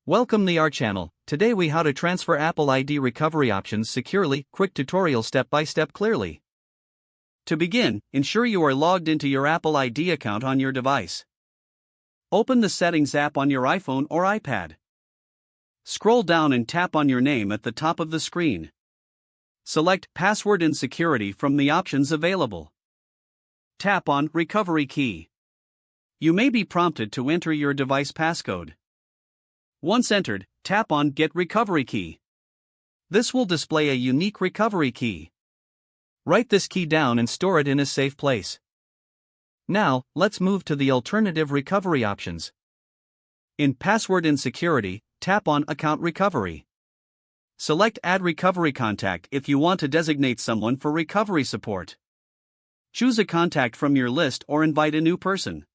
Welcome to our channel. Today we how to transfer Apple ID recovery options securely, quick tutorial step by step clearly. To begin, ensure you are logged into your Apple ID account on your device. Open the Settings app on your iPhone or iPad. Scroll down and tap on your name at the top of the screen. Select Password and Security from the options available. Tap on Recovery Key. You may be prompted to enter your device passcode. Once entered, tap on Get Recovery Key. This will display a unique recovery key. Write this key down and store it in a safe place. Now, let's move to the alternative recovery options. In Password and Security, tap on Account Recovery. Select Add Recovery Contact if you want to designate someone for recovery support. Choose a contact from your list or invite a new person.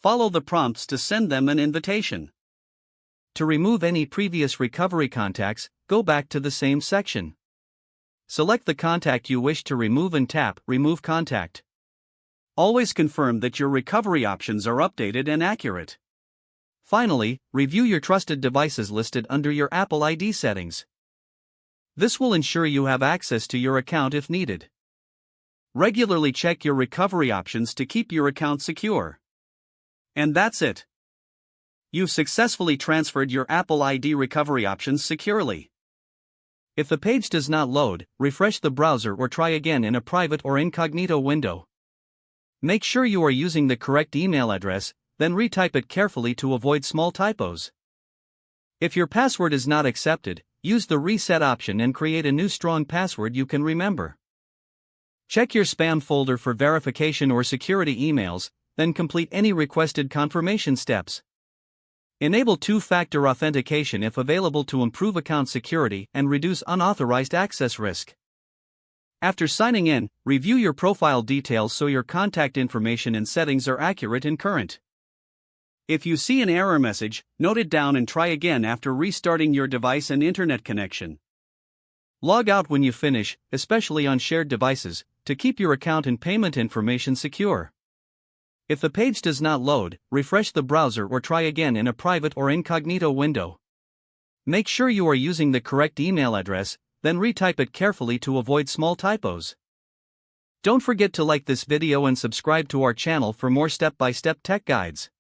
Follow the prompts to send them an invitation. To remove any previous recovery contacts, go back to the same section. Select the contact you wish to remove and tap Remove Contact. Always confirm that your recovery options are updated and accurate. Finally, review your trusted devices listed under your Apple ID settings. This will ensure you have access to your account if needed. Regularly check your recovery options to keep your account secure. And that's it. You've successfully transferred your Apple ID recovery options securely. If the page does not load, refresh the browser or try again in a private or incognito window. Make sure you are using the correct email address, then retype it carefully to avoid small typos. If your password is not accepted, use the reset option and create a new strong password you can remember. Check your spam folder for verification or security emails, then complete any requested confirmation steps. Enable two-factor authentication if available to improve account security and reduce unauthorized access risk. After signing in, review your profile details so your contact information and settings are accurate and current. If you see an error message, note it down and try again after restarting your device and internet connection. Log out when you finish, especially on shared devices, to keep your account and payment information secure. If the page does not load, refresh the browser or try again in a private or incognito window. Make sure you are using the correct email address, then retype it carefully to avoid small typos. Don't forget to like this video and subscribe to our channel for more step-by-step tech guides.